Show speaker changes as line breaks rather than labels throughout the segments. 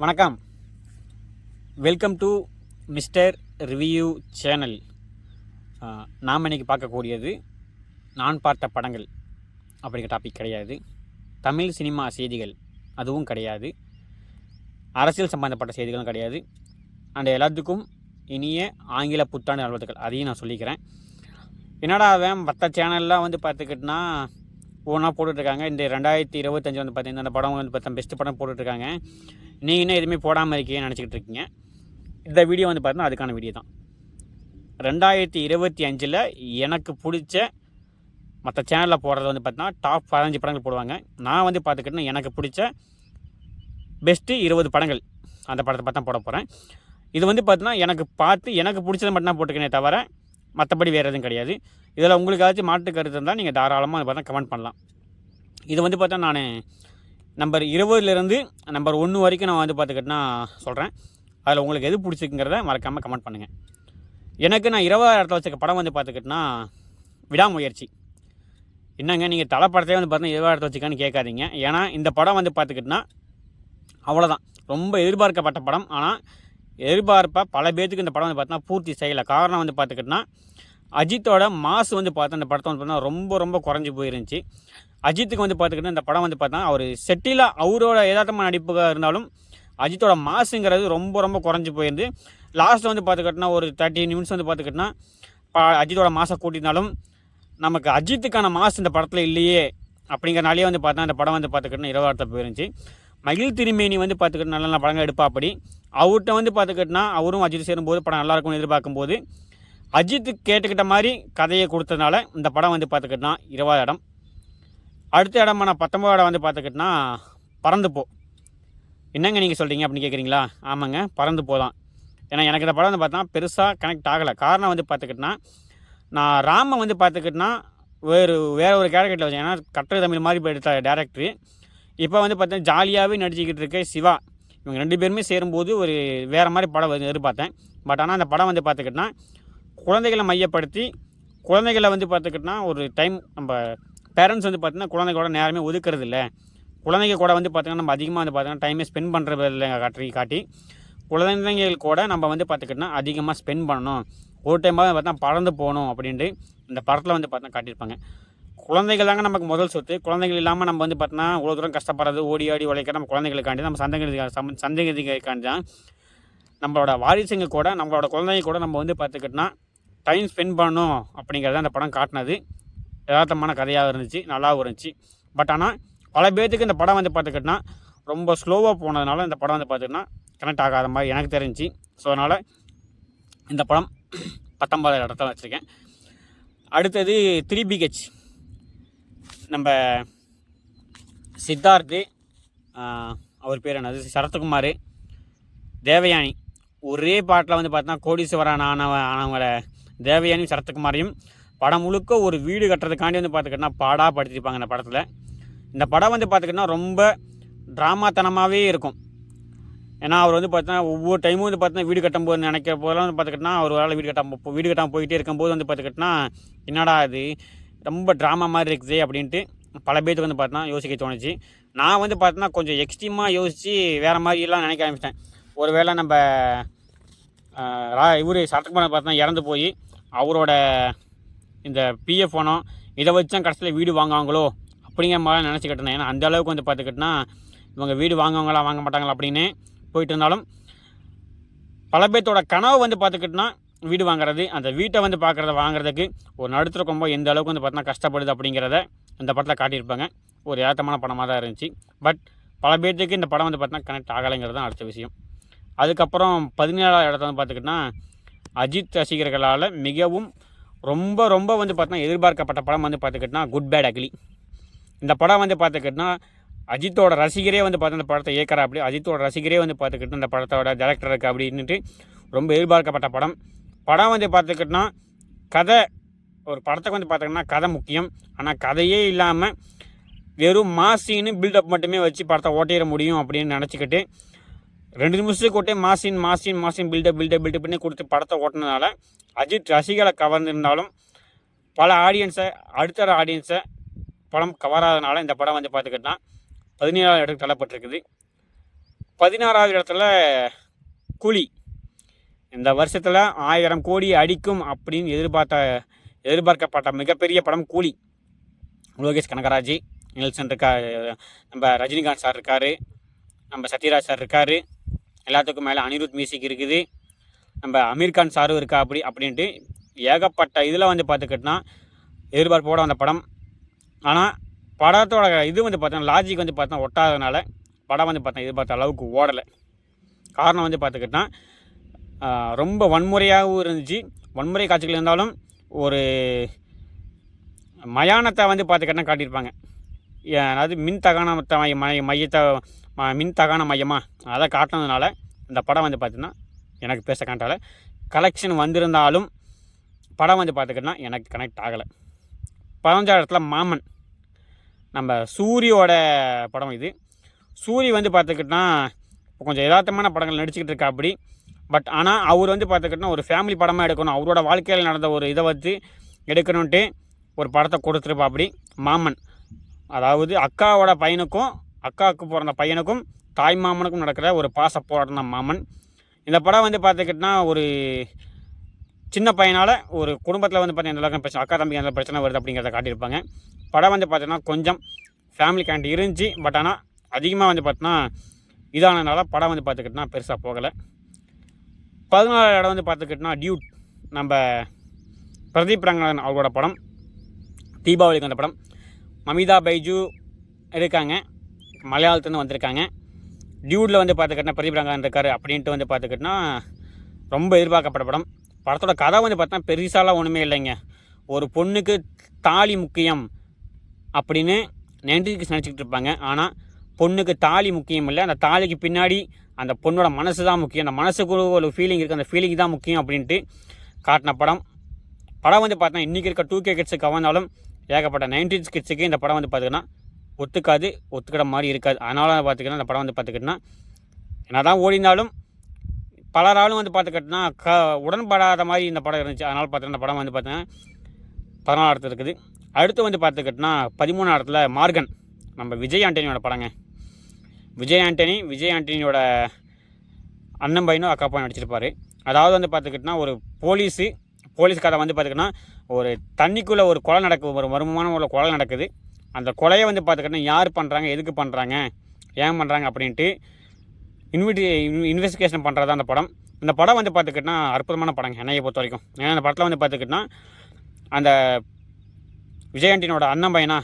வணக்கம். Welcome to mister review channel. நாம் இன்றைக்கி பார்க்கக்கூடியது நான் பார்த்த படங்கள் அப்படிங்கிற டாபிக் கிடையாது. தமிழ் சினிமா செய்திகள் அதுவும் கிடையாது. அரசியல் சம்பந்தப்பட்ட செய்திகளும் கிடையாது. அண்ட் எல்லாத்துக்கும் இனிய ஆங்கில புத்தாண்டு நல்வாழ்த்துக்கள் அதையும் நான் சொல்லிக்கிறேன். என்னடா அவன் மற்ற சேனல்லாம் பார்த்துக்கிட்டுனா ஒவ்வொன்றா போட்டுட்ருக்காங்க. இந்த 2025 பார்த்திங்கன்னா அந்த படம் பார்த்தா பெஸ்ட்டு படம் போட்டுட்ருக்காங்க. நீங்கள் இன்னும் எதுவுமே போடாமல் இருக்கீங்கன்னு நினச்சிக்கிட்டு இருக்கீங்க. இந்த வீடியோ பார்த்தீங்கன்னா அதுக்கான வீடியோ தான். 2025 எனக்கு பிடிச்ச மற்ற சேனலில் போடுறது பார்த்தீங்கன்னா டாப் 15 படங்கள் போடுவாங்க. நான் பார்த்துக்கிட்டேன்னா எனக்கு பிடிச்ச பெஸ்ட்டு 20 படங்கள் அந்த படத்தை பார்த்து தான் போட போகிறேன். இது பார்த்தீங்கன்னா எனக்கு பிடிச்சதை மட்டும் தான் போட்டுக்கனே தவிர மற்றபடி வேறு எதுவும் கிடையாது. இதில் உங்களுக்கு ஏதாச்சும் மாற்று கருத்து இருந்தால் நீங்கள் தாராளமாக அதை பார்த்தா கமெண்ட் பண்ணலாம். இது பார்த்தா நான் நம்பர் 20 நம்பர் 1 வரைக்கும் நான் பார்த்துக்கிட்டேன்னா சொல்கிறேன். அதில் உங்களுக்கு எது பிடிச்சிருக்குங்கிறத மறக்காமல் கமெண்ட் பண்ணுங்கள். எனக்கு நான் 20ஆவது இடத்துல வச்சுக்க படம் பார்த்துக்கிட்டேன்னா விடாமுயற்சி. என்னங்க நீங்கள் தலை படத்தையே பார்த்தீங்கன்னா 20ஆவது இடத்துல வச்சுக்கான்னு கேட்காதீங்க. ஏன்னா இந்த படம் பார்த்துக்கிட்டேன்னா அவ்வளோதான். ரொம்ப எதிர்பார்க்கப்பட்ட படம். ஆனால் எதிர்பார்ப்பாக பல பேர்த்துக்கு இந்த படம் பார்த்தீங்கன்னா பூர்த்தி செய்யலை. காரணம் பார்த்துக்கிட்டேன்னா அஜித்தோட மாசு பார்த்தா இந்த படத்தை பார்த்தீங்கன்னா ரொம்ப ரொம்ப குறைஞ்சி போயிருந்துச்சு. அஜித்துக்கு பார்த்துக்கிட்டா இந்த படம் பார்த்தா அவர் செட்டில் அவரோட யதார்த்தமான நடிப்புக்காக இருந்தாலும் அஜித்தோட மாசுங்கிறது ரொம்ப ரொம்ப குறைஞ்சி போயிருந்து. லாஸ்ட்டில் பார்த்துக்கிட்டோன்னா ஒரு 30 நிமிஷம் பார்த்துக்கிட்டோன்னா அஜித்தோட மாசை கூட்டினாலும் நமக்கு அஜித்துக்கான மாசு இந்த படத்தில் இல்லையே அப்படிங்கிறனாலே பார்த்தா இந்த படம் பார்த்துக்கிட்டோன்னா 20 போயிருந்துச்சு. மகிழ் திருமேனி பார்த்துக்கிட்டு நல்ல நல்ல படங்கள் எடுப்பா. அப்படி அவர்கிட்ட பார்த்துக்கிட்டோன்னா அவரும் அஜித் சேரும்போது படம் நல்லாயிருக்கும்னு எதிர்பார்க்கும்போது அஜித்து கேட்டுக்கிட்ட மாதிரி கதையை கொடுத்ததுனால இந்த படம் பார்த்துக்கிட்டோன்னா 20ஆவது இடம். அடுத்த இடமான 19ஆவது இடம் பார்த்துக்கிட்டோன்னா பறந்து போ. என்னங்க நீங்கள் சொல்கிறீங்க அப்படின்னு கேட்குறீங்களா? ஆமாங்க, பறந்து போதான். ஏன்னா எனக்கு இந்த படம் பார்த்தா பெருசாக கனெக்ட் ஆகலை. காரணம் பார்த்துக்கிட்டோன்னா நான் ராம பார்த்துக்கிட்டோன்னா வேறு ஒரு கேரக்டரில் வச்சேன். ஏன்னா கட்டுரை தமிழ் மாதிரி இப்போ எடுத்த டேரக்டரு இப்போ பார்த்தீங்கன்னா ஜாலியாகவே நடிச்சிக்கிட்டு இருக்க சிவா. இவங்க 2 பேருமே சேரும்போது ஒரு வேறு மாதிரி படம் எதிர்பார்த்தேன். பட் ஆனால் அந்த படம் பார்த்துக்கிட்டோன்னா குழந்தைகளை மையப்படுத்தி குழந்தைகளை பார்த்துக்கிட்டோன்னா ஒரு டைம் நம்ம பேரண்ட்ஸ் பார்த்திங்கன்னா குழந்தைகளோட நேரமே ஒதுக்கிறது இல்லை. குழந்தைங்க கூட பார்த்திங்கன்னா நம்ம அதிகமாக பார்த்திங்கன்னா டைமே ஸ்பெண்ட் பண்ணுறது இல்லை காட்டி குழந்தைகள் கூட நம்ம பார்த்துக்கிட்டோன்னா அதிகமாக ஸ்பெண்ட் பண்ணணும். ஒரு டைமாக பார்த்தா பறந்து போகணும் அப்படின்ட்டு இந்த படத்தில் பார்த்தா காட்டியிருப்பாங்க. குழந்தைகள் தாங்க நமக்கு முதல் சொத்து. குழந்தைகள் இல்லாமல் நம்ம பார்த்தோன்னா இவ்வளோ தூரம் கஷ்டப்படுறது ஓடி ஆடி உழைக்கிற நம்ம குழந்தைகளுக்காண்டி நம்ம சந்ததிகளுக்காண்டி தான் நம்மளோட வாரிசுங்க கூட நம்மளோட குழந்தைங்க கூட நம்ம பார்த்துக்கிட்டோன்னா டைம் ஸ்பெண்ட் பண்ணணும் அப்படிங்கிறத அந்த படம் காட்டினது யதார்த்தமான கதையாக இருந்துச்சு, நல்லாவும் இருந்துச்சு. பட் ஆனால் பல பேர்த்துக்கு இந்த படம் பார்த்துக்கிட்டோன்னா ரொம்ப ஸ்லோவாக போனதுனால இந்த படம் பார்த்துக்கிட்டோன்னா கனெக்ட் ஆகாத மாதிரி எனக்கு தெரிஞ்சிச்சு. ஸோ அதனால் இந்த படம் 19ஆவது இடத்துல வச்சுருக்கேன். அடுத்தது 3BH. நம்ம சித்தார்த்து, அவர் பேர் என்னது, சரத்குமார், தேவயானி ஒரே பாட்டில் பார்த்தோன்னா கோடீஸ்வரன் ஆனவங்களை தேவயானியும் சரத்குமாரையும் படம் முழுக்க ஒரு வீடு கட்டுறதுக்காண்டி பார்த்துக்கிட்டோன்னா பாடாக படுத்திருப்பாங்க இந்த படத்தில். இந்த படம் பார்த்துக்கிட்டோன்னா ரொம்ப ட்ராமாத்தனமாகவே இருக்கும். ஏன்னா அவர் பார்த்தீங்கன்னா ஒவ்வொரு டைமும் பார்த்தீங்கன்னா வீடு கட்டும்போது நினைக்கிற போதெல்லாம் பார்த்துக்கிட்டோன்னா அவர் ஒரு வீடு கட்டாமல் போயிட்டே இருக்கும்போது பார்த்துக்கிட்டோன்னா என்னடா அது ரொம்ப ட்ராமா மாதிரி இருக்குது அப்படின்ட்டு பல பேருக்கு பார்த்தோன்னா யோசிக்க தோணுச்சு. நான் பார்த்தோன்னா கொஞ்சம் எக்ஸ்ட்ரீமாக யோசித்து வேறு மாதிரிலாம் நினைக்க ஆரம்பிச்சிட்டேன். ஒரு வேளை நம்ம இவர் சரத்குமார் பார்த்தோன்னா இறந்து போய் அவரோட இந்த பிஎஃப் பணம் இதை வச்சு தான் கடைசியில் வீடு வாங்குவாங்களோ அப்படிங்கிற மாதிரி நினச்சிக்கிட்டேன். ஏன்னா அந்த அளவுக்கு பார்த்துக்கிட்டோன்னா இவங்க வீடு வாங்குவாங்களா வாங்க மாட்டாங்களா அப்படின்னு போயிட்டு இருந்தாலும் பல பேர்த்தோட கனவு பார்த்துக்கிட்டோன்னா வீடு வாங்குறது, அந்த வீட்டை வாங்குறதுக்கு ஒரு நடுத்தர கும்பம் எந்த அளவுக்கு பார்த்தோன்னா கஷ்டப்படுது அப்படிங்கிறத இந்த படத்தில் காட்டியிருப்பாங்க. ஒரு ஏற்றமான படமாக தான் இருந்துச்சு. பட் பல பேர்த்துக்கு இந்த படம் பார்த்தோன்னா கனெக்ட் ஆகலைங்கிறது தான் அடுத்த விஷயம். அதுக்கப்புறம் 17ஆவது இடத்துல பார்த்துக்கிட்டோன்னா அஜித் ரசிகர்களால் மிகவும் ரொம்ப ரொம்ப பார்த்தோன்னா எதிர்பார்க்கப்பட்ட படம் பார்த்துக்கிட்டோன்னா குட் பேட் அக்லி. இந்த படம் பார்த்துக்கிட்டோன்னா அஜித்தோட ரசிகரே பார்த்தா இந்த படத்தை இயக்கிற அப்படி அஜித்தோட ரசிகரே பார்த்துக்கிட்டு இந்த படத்தோட டேரக்டர் இருக்குது அப்படின்ட்டு ரொம்ப எதிர்பார்க்கப்பட்ட படம் பார்த்துக்கிட்டோன்னா கதை, ஒரு படத்துக்கு பார்த்திங்கன்னா கதை முக்கியம். ஆனால் கதையே இல்லாமல் வெறும் மாசின்னு பில்டப் மட்டுமே வச்சு படத்தை ஓட்டிட முடியும் அப்படின்னு நினச்சிக்கிட்டு 2 நிமிஷத்துக்கு ஓட்டே மாசின் பில்டப் பண்ணி கொடுத்து படத்தை ஓட்டினதுனால அஜித் ரசிகளை கவர்ந்திருந்தாலும் பல அடுத்த ஆடியன்ஸை படம் கவராதனால இந்த படம் பார்த்துக்கிட்டோன்னா 17ஆவது இடத்துக்கு தள்ளப்பட்டிருக்குது. 16வது இடத்துல கூலி. இந்த வருஷத்தில் 1000 கோடி அடிக்கும் அப்படின்னு எதிர்பார்க்கப்பட்ட மிகப்பெரிய படம் கூலி. லோகேஷ் கனகராஜ், நெல்சன் இருக்கார், நம்ம ரஜினிகாந்த் சார் இருக்கார், நம்ம சத்யராஜ் சார் இருக்கார், எல்லாத்துக்கும் மேலே அனிருத் மியூசிக் இருக்குது, நம்ம அமீர்கான் சாரும் இருக்கா அப்படின்ட்டு ஏகப்பட்ட இதில் வந்து பார்த்துக்கிட்டோன்னா எதிர்பார்ப்போட அந்த படம். ஆனால் படத்தோட இது வந்து பார்த்தோன்னா லாஜிக் வந்து பார்த்தா ஒட்டாததுனால படம் வந்து பார்த்தா எதிர்பார்த்த அளவுக்கு ஓடலை. காரணம் வந்து பார்த்துக்கிட்டோன்னா ரொம்ப வன்முறையாகவும் இருந்துச்சு. வன்முறை காட்சிகள் இருந்தாலும் ஒரு மயானத்தை வந்து பார்த்துக்கிட்டா காட்டியிருப்பாங்க. அதாவது மின் தகான மையமாக அதை காட்டினதுனால இந்த படம் வந்து பார்த்திங்கன்னா எனக்கு பேச காட்டால. கலெக்ஷன் வந்திருந்தாலும் படம் வந்து பார்த்துக்கிட்டா எனக்கு கனெக்ட் ஆகலை. 15வது இடத்துல மாமன், நம்ம சூரியோட படம் இது. சூரி வந்து பார்த்துக்கிட்டா கொஞ்சம் யதார்த்தமான படங்கள் நடிச்சுக்கிட்டு இருக்கா அப்படி. பட் ஆனால் அவர் வந்து பார்த்துக்கிட்டா ஒரு ஃபேமிலி படமாக எடுக்கணும், அவரோட வாழ்க்கையில் நடந்த ஒரு இதை வச்சு எடுக்கணுன்ட்டு ஒரு படத்தை கொடுத்துருப்பா அப்படி. மாமன், அதாவது அக்காவோட பையனுக்கும் அக்காவுக்கு பிறந்த பையனுக்கும் தாய் மாமனுக்கும் நடக்கிற ஒரு பாச போராட்டம் தான் மாமன். இந்த படம் வந்து பார்த்துக்கிட்டா ஒரு சின்ன பையனால் ஒரு குடும்பத்தில் வந்து பார்த்தீங்கன்னா எந்த பிரச்சனை, அக்கா தம்பி எந்த பிரச்சனை வருது அப்படிங்கிறத காட்டியிருப்பாங்க. படம் வந்து பார்த்தீங்கன்னா கொஞ்சம் ஃபேமிலி கேண்ட் இருந்துச்சு. பட் ஆனால் அதிகமாக வந்து பார்த்தோன்னா இதானதுனால படம் வந்து பார்த்துக்கிட்டோன்னா பெருசாக போகலை. 14வது இடம் வந்து பார்த்துக்கிட்டோன்னா டியூட், நம்ம பிரதீப் ரங்கநாதன் அவரோட படம். தீபாவளிக்கு அந்த படம். மமிதா பைஜு இருக்காங்க, மலையாளத்துலேருந்து வந்திருக்காங்க. டியூடில் வந்து பார்த்துக்கிட்டோன்னா பிரதீப் ரங்கநாதன் இருக்கார் அப்படின்ட்டு வந்து பார்த்துக்கிட்டோன்னா ரொம்ப எதிர்பார்க்கப்பட்ட படம். படத்தோட கதை வந்து பார்த்தா பெருசாலாம் ஒன்றுமே இல்லைங்க. ஒரு பொண்ணுக்கு தாலி முக்கியம் அப்படின்னு 90s நினச்சிக்கிட்டு இருப்பாங்க. ஆனால் பொண்ணுக்கு தாலி முக்கியம் இல்லை, அந்த தாலிக்கு பின்னாடி அந்த பொண்ணோட மனசு தான் முக்கியம், அந்த மனசுக்கு ஒரு ஃபீலிங் இருக்குது, அந்த ஃபீலிங் தான் முக்கியம் அப்படின்ட்டு காட்டின படம். படம் வந்து பார்த்தா இன்றைக்கி இருக்க 2K கிட்ஸுக்கு கவர்ந்தாலும் ஏகப்பட்ட 90s கிட்ஸுக்கு இந்த படம் வந்து பார்த்திங்கன்னா ஒத்துக்கிற மாதிரி இருக்காது. அதனால் பார்த்துக்கிட்டா இந்த படம் வந்து பார்த்துக்கிட்டோன்னா என்ன தான் ஓடினாலும் பலராலும் வந்து பார்த்துக்கிட்டோன்னா உடன்படாத மாதிரி இந்த படம் இருந்துச்சு. அதனால் பார்த்தீங்கன்னா இந்த படம் வந்து பார்த்தீங்கன்னா 14வது இடத்துல இருக்குது. அடுத்து வந்து பார்த்துக்கிட்டோன்னா 13வது இடத்துல மார்கன், நம்ம விஜய் ஆண்டனியோட படங்க. விஜய் ஆண்டனியோட அண்ணன் பையனும் அக்கா பையன் நடிச்சிருப்பார். அதாவது வந்து பார்த்துக்கிட்டோன்னா ஒரு போலீஸ் கதை வந்து பார்த்துக்கிட்டோன்னா ஒரு தண்ணிக்குள்ளே ஒரு கொலை நடக்குது, ஒரு மர்மமான ஒரு கொலை நடக்குது. அந்த கொலையை வந்து பார்த்துக்கிட்டோன்னா யார் பண்ணுறாங்க, எதுக்கு பண்ணுறாங்க, ஏன் பண்ணுறாங்க அப்படின்ட்டு இன்வெஸ்டிகேஷன் பண்ணுறது தான் அந்த படம். இந்த படம் வந்து பார்த்துக்கிட்டோன்னா அற்புதமான படங்க என்னையை பொறுத்த வரைக்கும். ஏன்னா அந்த படத்தில் வந்து பார்த்துக்கிட்டோன்னா அந்த விஜய் ஆண்டனியோட அண்ணன் பையனா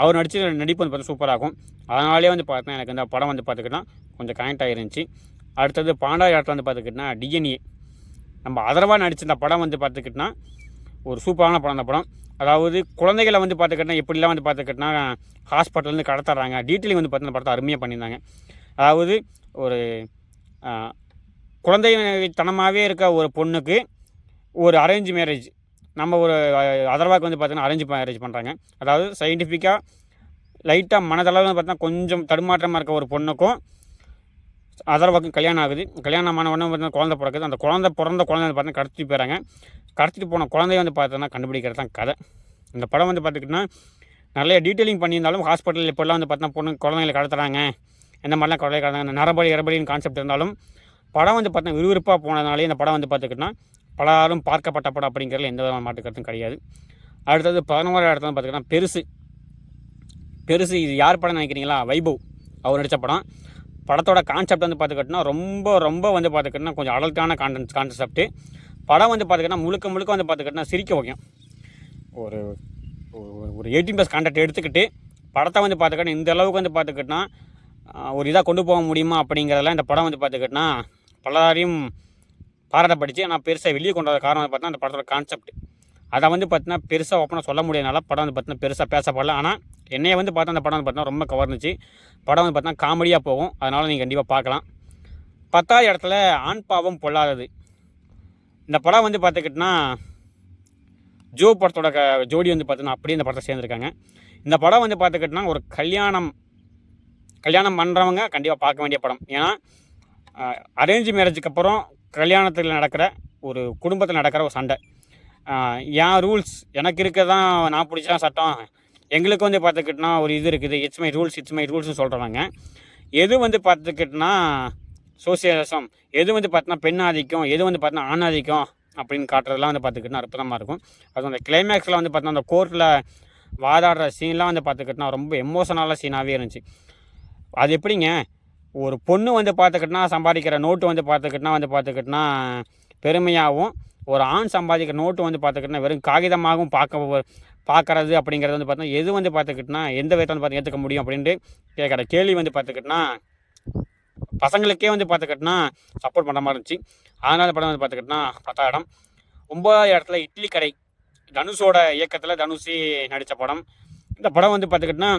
அவர் நடிப்பு வந்து பார்த்தா சூப்பராகும். அதனாலே வந்து பார்த்தா எனக்கு இந்த படம் வந்து பார்த்துக்கிட்டோன்னா கொஞ்சம் கனெக்ட் ஆகிருந்துச்சு. அடுத்தது 12வது இடத்துல வந்து பார்த்துக்கிட்டோன்னா டிஎன்ஏ, நம்ம அதர்வா நடித்த இந்த படம் வந்து பார்த்துக்கிட்டோன்னா ஒரு சூப்பரான படம். அந்த படம் அதாவது குழந்தைகளை வந்து பார்த்துக்கிட்டோன்னா எப்படிலாம் வந்து பார்த்துக்கிட்டோன்னா ஹாஸ்பிட்டல்லேருந்து கடத்துறாங்க, டீட்டெயிலிங் வந்து பார்த்தீங்கன்னா படத்தை அருமையாக பண்ணியிருந்தாங்க. அதாவது ஒரு குழந்தைத்தனமாகவே இருக்க ஒரு பொண்ணுக்கு ஒரு அரேஞ்ச் மேரேஜ், நம்ம ஒரு அதர்வாக்கு வந்து பார்த்தீங்கன்னா அரேஞ்ச் மேரேஜ் பண்ணுறாங்க. அதாவது சயின்டிஃபிக்காக லைட்டாக மனதளவில் வந்து பார்த்தீங்கன்னா கொஞ்சம் தடுமாற்றமாக இருக்க ஒரு பொண்ணுக்கும் அதர்வாக்கும் கல்யாணம் ஆகுது. கல்யாணமான உடனே பார்த்தீங்கன்னா குழந்தை பிறக்குது. அந்த பிறந்த குழந்தை வந்து பார்த்தீங்கன்னா கடத்திட்டு போயிடறாங்க. கடத்திட்டு போன குழந்தைய வந்து பார்த்தோன்னா கண்டுபிடிக்கிறது தான் கதை. இந்த படம் வந்து பார்த்துக்கிட்டோன்னா நிறைய டீட்டெயிலிங் பண்ணியிருந்தாலும் ஹாஸ்பிட்டல் இப்போல்லாம் வந்து பார்த்தீங்கன்னா குழந்தைங்களை கடத்துறாங்க, இந்த மாதிரிலாம் குழந்தை கடத்தாங்க, நரபலின்னு கான்செப்ட் இருந்தாலும் படம் வந்து பார்த்தீங்கன்னா விறுவிறுப்பாக போனதுனாலே இந்த படம் வந்து பார்த்துக்கிட்டோன்னா பலரும் பார்க்கப்பட்ட படம் அப்படிங்கிறதுல எந்த விதமான மாட்டு கருத்தும் கிடையாது. அடுத்தது 11வது இடத்துல பார்த்துக்கிட்டோன்னா பெருசு இது யார் படம் நினைக்கிறீங்களா? வைபவ் அவர் நடித்த படம். படத்தோட கான்செப்ட் வந்து பார்த்துக்கிட்டோன்னா ரொம்ப வந்து பார்த்துக்கிட்டோன்னா கொஞ்சம் அடல்ட்டான கான்செப்ட்டு. படம் வந்து பார்த்துக்கிட்டோன்னா முழுக்க வந்து பார்த்துக்கிட்டோன்னா சிரிக்க வைக்கும். ஒரு 18+ கான்டெக்ட் எடுத்துக்கிட்டு படத்தை வந்து பார்த்துக்கிட்டோன்னா இந்த அளவுக்கு வந்து பார்த்துக்கிட்டோன்னா ஒரு இதாக கொண்டு போக முடியுமா அப்படிங்கிறதெல்லாம் இந்த படம் வந்து பார்த்துக்கிட்டோன்னா பலரையும் பாராட்டப்பட்டுச்சு. ஆனால் பெருசாக வெளியே கொண்டு வர காரணம் வந்து பார்த்தீங்கன்னா அந்த படத்தோட கான்செப்ட் அதை வந்து பார்த்தீங்கன்னா பெருசாக ஓப்பனாக சொல்ல முடியாதனால படம் வந்து பார்த்தீங்கன்னா பெருசாக பேசப்படல. ஆனால் என்னையை வந்து பார்த்தா அந்த படம் வந்து பார்த்தீங்கன்னா ரொம்ப கவர்ந்துச்சு. படம் வந்து பார்த்தீங்கன்னா காமெடியாக போகும், அதனால் நீங்கள் கண்டிப்பாக பார்க்கலாம். 10வது இடத்துல ஆண் பாவம் பொல்லாதது. இந்த படம் வந்து பார்த்துக்கிட்டோன்னா ஜோ படத்தோட ஜோடி வந்து பார்த்தீங்கன்னா அப்படியே இந்த படத்தை சேர்ந்துருக்காங்க. இந்த படம் வந்து பார்த்துக்கிட்டோன்னா ஒரு கல்யாணம் பண்ணுறவங்க கண்டிப்பாக பார்க்க வேண்டிய படம். ஏன்னா அரேஞ்ச் மேரேஜுக்கு அப்புறம் கல்யாணத்தில் நடக்கிற ஒரு குடும்பத்தில் நடக்கிற ஒரு சண்டை, என் ரூல்ஸ் எனக்கு இருக்க தான் நான் பிடிச்சா சட்டம், எங்களுக்கு வந்து பார்த்துக்கிட்டோன்னா ஒரு இது இருக்குது, இட்ஸ் மை ரூல்ஸ்னு சொல்கிறவங்க எது வந்து பார்த்துக்கிட்டோன்னா சோசியலிசம், எது வந்து பார்த்தீங்கன்னா பெண் ஆதிக்கம், எது வந்து பார்த்தீங்கன்னா ஆண் ஆதிக்கம் அப்படின்னு காட்டுறதுலாம் வந்து பார்த்துக்கிட்டோன்னா அற்புதமாக இருக்கும். அதுவும் அந்த கிளைமேக்ஸில் வந்து பார்த்தீங்கன்னா அந்த கோர்ட்டில் வாதாடுற சீன்லாம் வந்து பார்த்துக்கிட்டோன்னா ரொம்ப எமோஷனலான சீனாகவே இருந்துச்சு. அது எப்படிங்க, ஒரு பொண்ணு வந்து பார்த்துக்கிட்டோன்னா சம்பாதிக்கிற நோட்டு வந்து பார்த்துக்கிட்டோன்னா பெருமையாகவும், ஒரு ஆண் சம்பாதிக்கிற நோட்டு வந்து பார்த்துக்கிட்டோன்னா வெறும் காகிதமாகவும் பார்க்கறது அப்படிங்கிறது வந்து பார்த்தீங்கன்னா எது வந்து பார்த்துக்கிட்டோன்னா எந்த விதத்தை வந்து பார்த்து ஏற்றுக்க முடியும் அப்படின்ட்டு கேட்குற கேள்வி வந்து பார்த்துக்கிட்டோன்னா பசங்களுக்கே வந்து பார்த்துக்கிட்டோன்னா சப்போர்ட் பண்ணுற மாதிரி இருந்துச்சு. அதனால் படம் வந்து பார்த்துக்கிட்டோன்னா 10ஆம் இடம். 9ஆவது இடத்துல இட்லி கடை, தனுஷோட இயக்கத்தில் தனுஷி நடித்த படம். இந்த படம் வந்து பார்த்துக்கிட்டோன்னா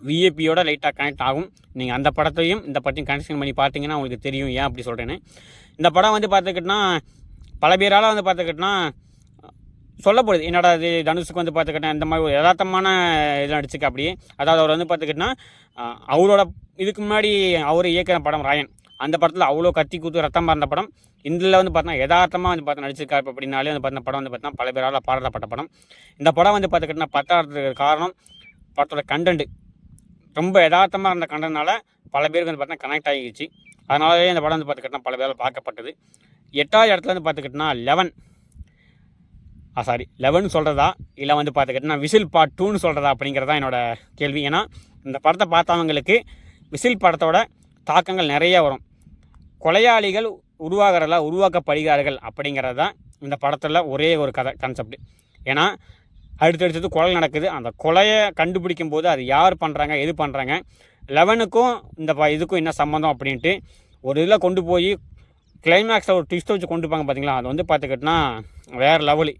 விஏபியோட லைட்டாக கனெக்ட் ஆகும். நீங்கள் அந்த படத்தையும் இந்த படத்தையும் கனெக்ஷன் பண்ணி பார்த்தீங்கன்னா உங்களுக்கு தெரியும் ஏன் அப்படி சொல்கிறேன்னு. இந்த படம் வந்து பார்த்துக்கிட்டோன்னா பல பேரால் வந்து பார்த்துக்கிட்டோன்னா சொல்லப்படுது, என்னடா இது தனுஷுக்கு வந்து பார்த்துக்கிட்டேன் இந்த மாதிரி ஒரு யதார்த்தமான இதில் நடிச்சுக்க அப்படி. அதாவது அவர் வந்து பார்த்துக்கிட்டோன்னா அவரோட இதுக்கு முன்னாடி அவர் இயக்கிற படம் ராயன், அந்த படத்தில் அவ்வளோ கத்தி கூத்து ரத்தம் பார்ந்த படம். இதில் வந்து பார்த்தீங்கன்னா யதார்த்தமாக வந்து பார்த்தா நடிச்சிருக்காரு அப்படின்னாலே வந்து பார்த்தீங்கன்னா படம் வந்து பார்த்தீங்கன்னா பல பேரால் பாராட்டப்பட்ட படம். இந்த படம் வந்து பார்த்துக்கிட்டோன்னா 10ஆகிறதுக்கு காரணம் படத்தோட கண்டென்ட் ரொம்ப யதார்த்தமாக இருந்த கண்டனால பல பேருக்கு வந்து பார்த்தீங்கன்னா கனெக்ட் ஆகிடுச்சு. அதனாலே இந்த படம் வந்து பார்த்துக்கிட்டோன்னா பல பேரால் பார்க்கப்பட்டது. 8ஆவது இடத்துல வந்து பார்த்துக்கிட்டோன்னா 11 சொல்கிறதா இல்லை வந்து பார்த்துக்கிட்டோன்னா விசில் பார்ட் 2ன்னு சொல்கிறதா அப்படிங்கிறதா என்னோடய கேள்வி. ஏன்னா இந்த படத்தை பார்த்தவங்களுக்கு விசில் படத்தோட தாக்கங்கள் நிறைய வரும். கொலையாளிகள் உருவாக்கப்படுகிறார்கள் அப்படிங்கிறது தான் இந்த படத்தில் ஒரே ஒரு கதை கான்செப்ட். ஏன்னா அடுத்தடுத்தது கொலை நடக்குது, அந்த கொலையை கண்டுபிடிக்கும் போது அது யார் பண்ணுறாங்க எது பண்ணுறாங்க, 11க்கும் இந்த இதுக்கும் என்ன சம்மந்தம் அப்படின்ட்டு ஒரு இதில் கொண்டு போய் கிளைமேக்ஸில் ஒரு ட்விஸ்ட்டை வச்சு கொண்டு போங்க பார்த்தீங்களா. அது வந்து பார்த்துக்கிட்டோன்னா வேறு லெவலு.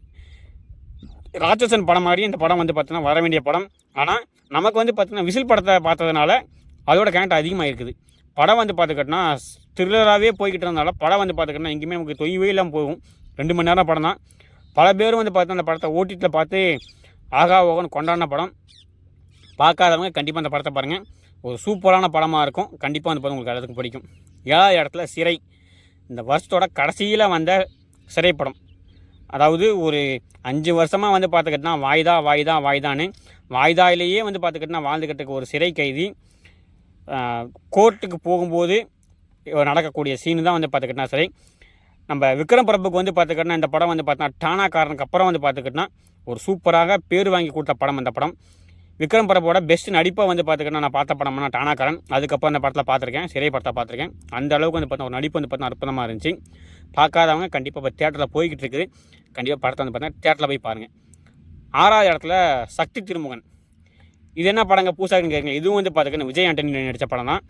ராட்சசன் படம் மாதிரி இந்த படம் வந்து பார்த்தீங்கன்னா வர வேண்டிய படம். ஆனால் நமக்கு வந்து பார்த்திங்கன்னா விசில் படத்தை பார்த்ததுனால அதோட கனெக்ட் அதிகமாக இருக்குது. படம் வந்து பார்த்துக்கிட்டோன்னா த்ரில்லராகவே போய்கிட்டு இருந்தனால படம் வந்து பார்த்துக்கிட்டோன்னா எங்கேயுமே நமக்கு தொய்வே இல்லாமல் போகும். 2 மணி நேரம் படம் தான். பல பேரும் வந்து பார்த்தா அந்த படத்தை ஓடிடியில் பார்த்து ஆகா ஓகன்னு கொண்டாடின படம். பார்க்காதவங்க கண்டிப்பாக அந்த படத்தை பாருங்கள், ஒரு சூப்பரான படமாக இருக்கும். கண்டிப்பாக அந்த படம் உங்களுக்கு எல்லாத்துக்கும் பிடிக்கும். 7ஆவது இடத்துல சிறை, இந்த வருஷத்தோட கடைசியில் வந்த சிறைப்படம். அதாவது ஒரு 5 வருஷமாக வந்து பார்த்துக்கிட்டோன்னா வாய்தான்னு வாய்தாயிலேயே வந்து பார்த்துக்கிட்டோன்னா வாழ்ந்துக்கிட்டு ஒரு சிறை கைதி கோர்ட்டுக்கு போகும்போது நடக்கக்கூடிய சீனு தான் வந்து பார்த்துக்கிட்டோன்னா சிறை. நம்ம விக்ரம் பிரபுக்கு வந்து பார்த்துக்கிட்டோன்னா இந்த படம் வந்து பார்த்தோன்னா டானாக்காரனுக்கு அப்புறம் வந்து பார்த்துக்கிட்டோன்னா ஒரு சூப்பராக பேர் வாங்கி கொடுத்த படம் இந்த படம். விக்ரம் பிரபுவோட பெஸ்ட் நடிப்பை வந்து பார்த்துக்கிட்டோன்னா நான் பார்த்த படம்னா டானாக்காரன். அதுக்கப்புறம் அந்த படத்தில் பார்த்துருக்கேன், சிறை படத்தை பார்த்துருக்கேன். அந்த அளவுக்கு வந்து பார்த்தா ஒரு நடிப்பு வந்து பார்த்தா அற்புதமாக இருந்துச்சு. பார்க்காதவங்க கண்டிப்பாக இப்போ தேட்டரில் போய்கிட்டு இருக்குது, கண்டிப்பாக படத்தை வந்து பார்த்தா தேட்டரில் போய் பாருங்கள். 6ஆவது இடத்துல சக்தி திருமுகன். இது என்ன படங்க புதுசாக கேட்குங்க, இதுவும் வந்து பார்த்துக்கிட்டோன்னா விஜய் ஆண்டனி நடித்த படம் தான்.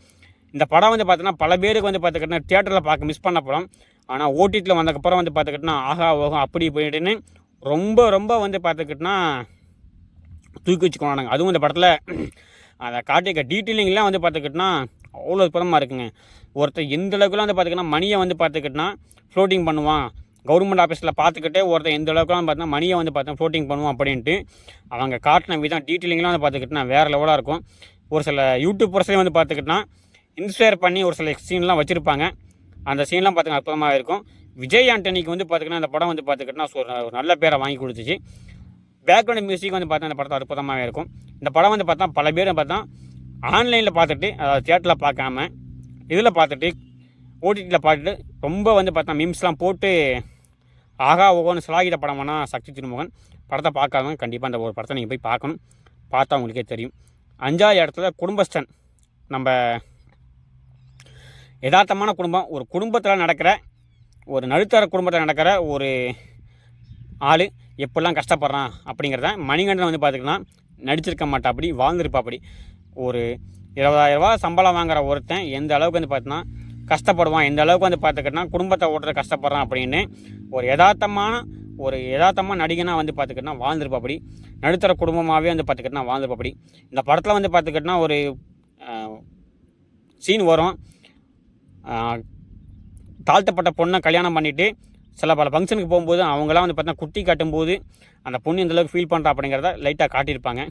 இந்த படம் வந்து பார்த்தீங்கன்னா பல பேருக்கு வந்து பார்த்துக்கிட்டோன்னா தேட்டரில் பார்க்க மிஸ் பண்ண படம். ஆனால் ஓடிடியில் வந்ததுக்கப்புறம் வந்து பார்த்துக்கிட்டோன்னா ஆகா ஓகம் அப்படி போயிட்டுன்னு ரொம்ப வந்து பார்த்துக்கிட்டோன்னா தூக்கி வச்சு கொண்டாங்க. அதுவும் இந்த படத்தில் அதை காட்டிக்க டீட்டெயிலிங்லாம் வந்து பார்த்துக்கிட்டோன்னா அவ்வளோ அற்புதமாக இருக்குங்க. ஒருத்தர் எந்த அளவுக்குலாம் வந்து பார்த்துக்கிட்டோன்னா மணியை வந்து பார்த்துக்கிட்டோன்னா ஃப்ளோட்டிங் பண்ணுவான், கவர்மெண்ட் ஆஃபீஸில் பார்த்துக்கிட்டே ஒருத்தர் எந்த அளவுக்குலாம் பார்த்தீங்கன்னா மணியை வந்து பார்த்தா ஃப்ளோட்டிங் பண்ணுவான் அப்படின்ட்டு அவங்க காட்டின விதம் டீட்டெயிலிங்லாம் வந்து பார்த்துக்கிட்டோன்னா வேறு லெவலாக இருக்கும். ஒரு சில யூடியூபர்ஸ்லேயும் வந்து பார்த்துக்கிட்டோன்னா இன்ஸ்பயர் பண்ணி ஒரு சில சீன்லாம் வச்சுருப்பாங்க. அந்த சீன்லாம் பார்த்திங்கன்னா அற்புதமாக இருக்கும். விஜய் ஆண்டனிக்கு வந்து பார்த்திங்கன்னா இந்த படம் வந்து பார்த்துக்கிட்டோன்னா ஒரு நல்ல பேரை வாங்கி கொடுத்துச்சு. பேக்ரவுண்ட் மியூசிக் வந்து பார்த்தா இந்த படத்தை அற்புதமாகவே இருக்கும். இந்த படம் வந்து பார்த்தா பல பேர் பார்த்தா ஆன்லைனில் பார்த்துட்டு, அதாவது தியேட்டரில் பார்க்காம இதில் பார்த்துட்டு ஓடிடியில் பார்த்துட்டு ரொம்ப வந்து பார்த்தா மீம்ஸ்லாம் போட்டு ஆகா ஓகோன்னு சிலாகித படம்னா சக்தி திருமுகன். படத்தை பார்க்காதவங்க கண்டிப்பாக அந்த ஒரு படத்தை நீங்கள் போய் பார்க்கணும், பார்த்தா உங்களுக்கே தெரியும். 5ஆவது இடத்துல குடும்பஸ்தன். நம்ம யதார்த்தமான குடும்பம், ஒரு குடும்பத்தில் நடக்கிற ஒரு நடுத்தர குடும்பத்தில் நடக்கிற ஒரு ஆள் எப்படிலாம் கஷ்டப்படுறான் அப்படிங்கிறத மணிகண்டன் வந்து பார்த்துக்கிட்டோன்னா நடிச்சிருக்க மாட்டா, அப்படி வாழ்ந்துருப்பா. அப்படி ஒரு 20,000 ரூபா சம்பளம் வாங்குகிற ஒருத்தன் எந்த அளவுக்கு வந்து பார்த்தீங்கன்னா கஷ்டப்படுவான், எந்த அளவுக்கு வந்து பார்த்துக்கிட்டோன்னா குடும்பத்தை ஓட்டுற கஷ்டப்படுறான் அப்படின்னு ஒரு யதார்த்தமாக நடிகனாக வந்து பார்த்துக்கிட்டோன்னா வாழ்ந்துருப்பா. அப்படி நடுத்தர குடும்பமாகவே வந்து பார்த்துக்கிட்டோன்னா வாழ்ந்துருப்பா. அப்படி இந்த படத்தில் வந்து பார்த்துக்கிட்டோன்னா ஒரு சீன் வரும், தாழ்த்தப்பட்ட பொண்ணை கல்யாணம் பண்ணிவிட்டு பல ஃபங்க்ஷனுக்கு போகும்போது அவங்களாம் வந்து பார்த்தீங்கன்னா குட்டி காட்டும்போது அந்த பொண்ணு எந்தளவுக்கு ஃபீல் பண்ணுறா அப்படிங்கிறத லைட்டாக காட்டியிருப்பாங்க.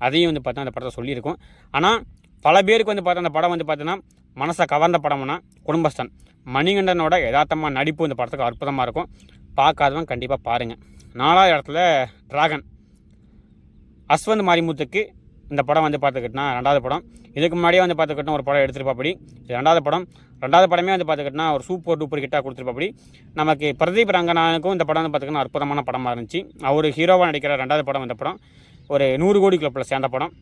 அதையும் வந்து பார்த்தா அந்த படத்தை சொல்லியிருக்கோம். ஆனால் பல பேருக்கு வந்து பார்த்தா அந்த படம் வந்து பார்த்தீங்கன்னா மனசை கவர்ந்த படம்னா குடும்பஸ்தன். மணிகண்டனோட யதார்த்தமாக நடிப்பு இந்த படத்துக்கு அற்புதமாக இருக்கும். பார்க்காதவங்க கண்டிப்பாக பாருங்கள். 4ஆவது இடத்துல டிராகன். அஸ்வந்த் மாரிமுத்துக்கு இந்த படம் வந்து பார்த்துக்கிட்டோன்னா 2வது படம். இதுக்கு முன்னாடியே வந்து பார்த்துக்கிட்டோன்னா ஒரு படம் எடுத்துருப்பாப்படி. இது 2வது படம். 2வது படமே வந்து பார்த்துக்கிட்டோன்னா ஒரு சூப்பர் டூப்பர் ஹிட்டாக கொடுத்துருப்பாப்படி. நமக்கு பிரதீப் ரங்கநாதனுக்கும் இந்த படம் வந்து பார்த்திங்கன்னா அற்புதமான படமாக இருந்துச்சு. அவர் ஹீரோவாக நடிக்கிற 2வது படம் இந்த படம். ஒரு 100 கோடி கிளப்பில் சேர்ந்த படம்.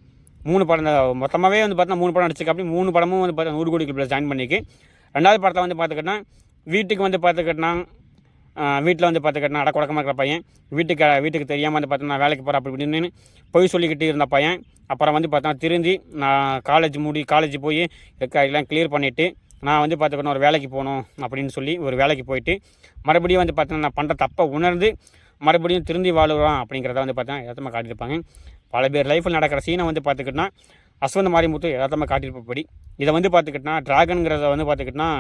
3 படம் மொத்தமாகவே வந்து பார்த்தீங்கன்னா 3 படம் நடிச்சிருக்கு. அப்படி 3 படமும் வந்து பார்த்தா 100 கோடி கிளப்பில் ஜாயின் பண்ணிக்கு. 2வது படத்தில் வந்து பார்த்துக்கிட்டோன்னா வீட்டுக்கு வந்து பார்த்துக்கிட்டோன்னா வீட்டில் வந்து பார்த்துக்கிட்டோன்னா அடக்குடக்கமாக இருக்கிற பையன், வீட்டுக்கு தெரியாமல் வந்து பார்த்தோன்னா வேலைக்கு போகிற அப்படி இப்படின்னு பொய் சொல்லிக்கிட்டு இருந்த பையன். அப்புறம் வந்து பார்த்தோன்னா திருந்தி நான் காலேஜ் போய் எல்லாம் கிளியர் பண்ணிவிட்டு நான் வந்து பார்த்துக்கிட்டோன்னா ஒரு வேலைக்கு போகணும் அப்படின்னு சொல்லி ஒரு வேலைக்கு போயிட்டு மறுபடியும் வந்து பார்த்தோன்னா நான் பண்ணுற தப்பை உணர்ந்து மறுபடியும் திருந்தி வாழுவான் அப்படிங்கிறத வந்து பார்த்தா யதார்த்தமாக காட்டியிருப்பாங்க. பல பேர் லைஃப்பில் நடக்கிற சீனை வந்து பார்த்துக்கிட்டோன்னா அஸ்வந்த் மாரிமுத்து யதார்த்தமாக காட்டியிருப்பபடி இதை வந்து பார்த்துக்கிட்டோன்னா ட்ராகனுங்கிறத வந்து பார்த்துக்கிட்டோன்னா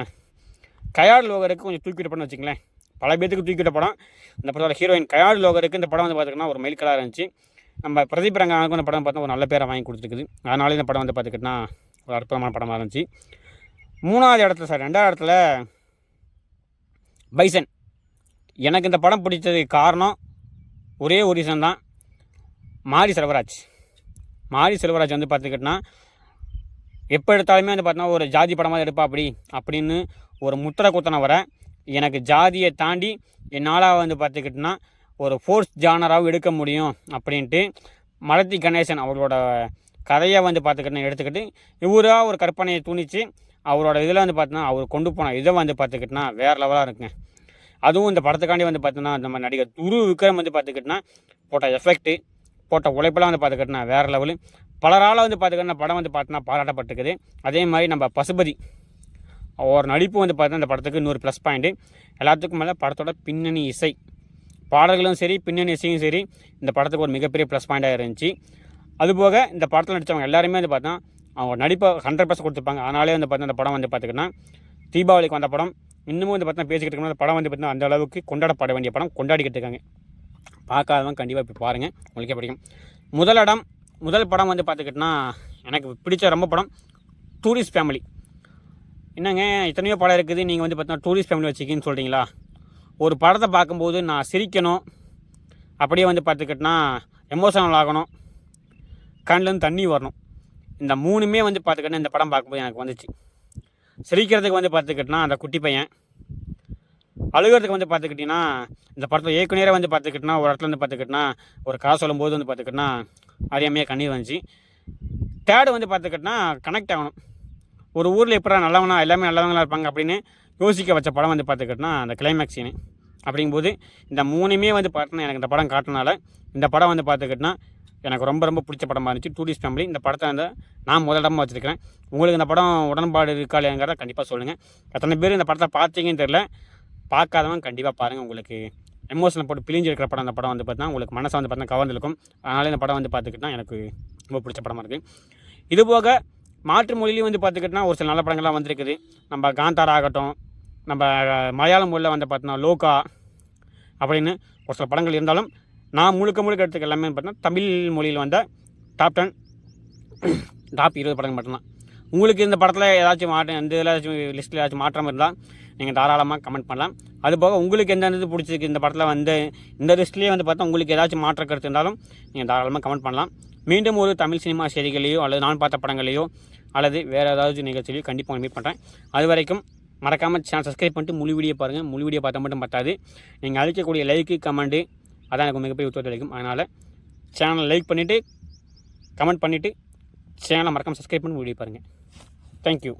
கயால் லோகருக்கு கொஞ்சம் தூக்கிட்டு படம்னு வச்சுங்களேன். பல பேருக்கு தூக்கிட்ட படம். இந்த படத்தோட ஹீரோயின் கயால் லோகருக்கு இந்த படம் வந்து பார்த்துக்கிட்டோன்னா ஒரு மைல்கல்லாக இருந்துச்சு. நம்ம பிரதீப் ரங்கநாதனுக்கும் இந்த படம் பார்த்தா ஒரு நல்ல பேரை வாங்கி கொடுத்துருக்குது. அதனால இந்த படம் வந்து பார்த்துக்கிட்டோன்னா ஒரு அற்புதமான படமாக இருந்துச்சு. 3வது இடத்துல 2வது இடத்துல பைசன். எனக்கு இந்த படம் பிடிச்சதுக்கு காரணம் ஒரே ஒரு ரீசன் தான். மாரி செல்வராஜ் வந்து பார்த்துக்கிட்டோன்னா எப்போ எடுத்தாலுமே வந்து பார்த்தோன்னா ஒரு ஜாதி படமாக எடுப்பா அப்படின்னு ஒரு முத்திரை குத்தனை எனக்கு ஜாதியை தாண்டி என்னால் வந்து பார்த்துக்கிட்டோன்னா ஒரு ஃபோர்ஸ் ஜானராகவும் எடுக்க முடியும் அப்படின்ட்டு மலத்தி கணேசன் அவரோட கதையை வந்து பார்த்துக்கிட்டோன்னா எடுத்துக்கிட்டு இவராக ஒரு கற்பனையை துணித்து அவரோட இதில் வந்து பார்த்தோன்னா அவர் கொண்டு போன இதை வந்து பார்த்துக்கிட்டோன்னா வேறு லெவலாக இருக்குங்க. அதுவும் இந்த படத்துக்காண்டி வந்து பார்த்தோன்னா நம்ம நடிகர் துரு விக்ரம் வந்து பார்த்துக்கிட்டோன்னா போட்ட எஃபெக்ட்டு போட்ட உழைப்பெல்லாம் வந்து பார்த்துக்கிட்டோன்னா வேறு லெவலு. பலரால் வந்து பார்த்துக்கிட்டோன்னா படம் வந்து பார்த்தோன்னா பாராட்டப்பட்டிருக்குது. அதே மாதிரி நம்ம பசுபதி ஒரு நடிப்பு வந்து பார்த்தீங்கன்னா இந்த படத்துக்கு இன்னொரு ப்ளஸ் பாயிண்ட்டு. எல்லாத்துக்கும் மேலே படத்தோட பின்னணி இசை பாடல்களும் சரி பின்னணி இசையும் சரி இந்த படத்துக்கு ஒரு மிகப்பெரிய ப்ளஸ் பாயிண்ட்டாக இருந்துச்சு. அதுபோக இந்த படத்தில் நடித்தவங்க எல்லாருமே வந்து பார்த்தா அவங்க நடிப்பை 100% கொடுத்துருப்பாங்க. அதனாலே வந்து பார்த்தா அந்த படம் வந்து பார்த்துக்கிட்டோன்னா தீபாவளிக்கு வந்த படம் இன்னமும் வந்து பார்த்தா பேசிக்கிட்டு இருக்கணும். அந்த படம் வந்து பார்த்தீங்கன்னா அந்த அளவுக்கு கொண்டாடப்பட வேண்டிய படம் கொண்டாடிக்கிட்டு இருக்காங்க. பார்க்காதவங்க கண்டிப்பாக இப்போ பாருங்கள், உங்களுக்கே பிடிக்கும். முதல் படம் வந்து பார்த்துக்கிட்டோன்னா எனக்கு பிடிச்ச ரொம்ப படம் டூரிஸ்ட் ஃபேமிலி. என்னங்க எத்தனையோ படம் இருக்குது, நீங்கள் வந்து பார்த்தீங்கன்னா டூரிஸ்ட் ஃபேமிலி வச்சுக்கின்னு சொல்கிறீங்களா? ஒரு படத்தை பார்க்கும்போது நான் சிரிக்கணும், அப்படியே வந்து பார்த்துக்கிட்டோன்னா எமோஷனல் ஆகணும், கண்ணிலேருந்து தண்ணி வரணும். இந்த 3மே வந்து பார்த்துக்கிட்டோன்னா இந்த படம் பார்க்கும்போது எனக்கு வந்துச்சு. சிரிக்கிறதுக்கு வந்து பார்த்துக்கிட்டோன்னா அந்த குட்டி பையன், அழுகிறதுக்கு வந்து பார்த்துக்கிட்டிங்கன்னா இந்த படத்தில் ஏற்கனவே வந்து பார்த்துக்கிட்டோன்னா ஒரு இடத்துல வந்து பார்த்துக்கிட்டோன்னா ஒரு கதை சொல்லும்போது வந்து பார்த்துக்கிட்டோன்னா அறியாமையாக கண்ணீர் வந்துச்சு. தேர்டு வந்து பார்த்துக்கிட்டோன்னா கனெக்ட் ஆகணும். ஒரு ஊரில் எப்படா நல்லவனா எல்லாமே நல்லவங்களாக இருப்பாங்க அப்படின்னு யோசிக்க வச்ச படம் வந்து பார்த்துக்கிட்டோன்னா அந்த கிளைமேக்ஸ் சீனு. அப்படிங்கும்போது இந்த 3மே வந்து பார்த்தோன்னா எனக்கு இந்த படம் காட்டினால இந்த படம் வந்து பார்த்துக்கிட்டோன்னா எனக்கு ரொம்ப பிடிச்ச படமாக இருந்துச்சு டூரிஸ்ட் ஃபேமிலி. இந்த படத்தை வந்து நான் முதலிடமாக வச்சுருக்கிறேன். உங்களுக்கு இந்த படம் உடன்பாடு இருக்கா இல்லையாங்கிறத கண்டிப்பாக சொல்லுங்கள். எத்தனை பேர் இந்த படத்தை பார்த்தீங்கன்னு தெரில, பார்க்காதவங்க கண்டிப்பாக பாருங்கள். உங்களுக்கு எமோஷனல் போட்டு பிழிஞ்சு இருக்கிற படம் அந்த படம் வந்து பார்த்தீங்கன்னா உங்களுக்கு மனசை வந்து பார்த்தீங்கன்னா கவர்ந்துருக்கும். அதனால் இந்த படம் வந்து பார்த்துக்கிட்டோன்னா எனக்கு ரொம்ப பிடிச்ச படமாக இருக்குது. இதுபோக மாற்று மொழியிலையும் வந்து பார்த்துக்கிட்டோன்னா ஒரு சில நல்ல படங்கள்லாம் வந்திருக்குது. நம்ம காந்தாரா ஆகட்டும், நம்ம மலையாளம் மொழியில் வந்து பார்த்தோன்னா லோகா அப்படின்னு ஒரு சில படங்கள் இருந்தாலும் நான் முழுக்க எடுத்துக்க எல்லாமே பார்த்தீங்கன்னா தமிழ் மொழியில் வந்த டாப் 20 படங்கள் மட்டும்தான். உங்களுக்கு இந்த படத்தில் ஏதாச்சும் எந்த ஏதாச்சும் லிஸ்ட்டில் ஏதாச்சும் மாற்றம் இருந்தால் நீங்கள் தாராளமாக கமெண்ட் பண்ணலாம். அதுபோக உங்களுக்கு எந்த இது பிடிச்சிருக்கு இந்த படத்தில் வந்து இந்த லிஸ்ட்லேயே வந்து பார்த்தா உங்களுக்கு ஏதாச்சும் மாற்ற கருத்து இருந்தாலும் நீங்கள் தாராளமாக கமெண்ட் பண்ணலாம். மீண்டும் ஒரு தமிழ் சினிமா செய்திகளையோ அல்லது நான் பார்த்த படங்களையோ அல்லது வேறு ஏதாவது நிகழ்ச்சியோ கண்டிப்பாக மீட் பண்ணுறேன். அது வரைக்கும் மறக்காமல் சேனல் சப்ஸ்கிரைப் பண்ணிட்டு முழு வீடியோ பாருங்கள். முழு வீடியோ பார்த்தா மட்டும் பத்தாது, நீங்கள் அளிக்கக்கூடிய லைக்கு கமெண்ட்டு அதான் எனக்கு மிகப்பெரிய உத்தரவு அளிக்கும். அதனால் சேனலை லைக் பண்ணிவிட்டு கமெண்ட் பண்ணிவிட்டு சேனலை மறக்காமல் சப்ஸ்கிரைப் பண்ணி வீடியோ பாருங்கள். தேங்க்யூ.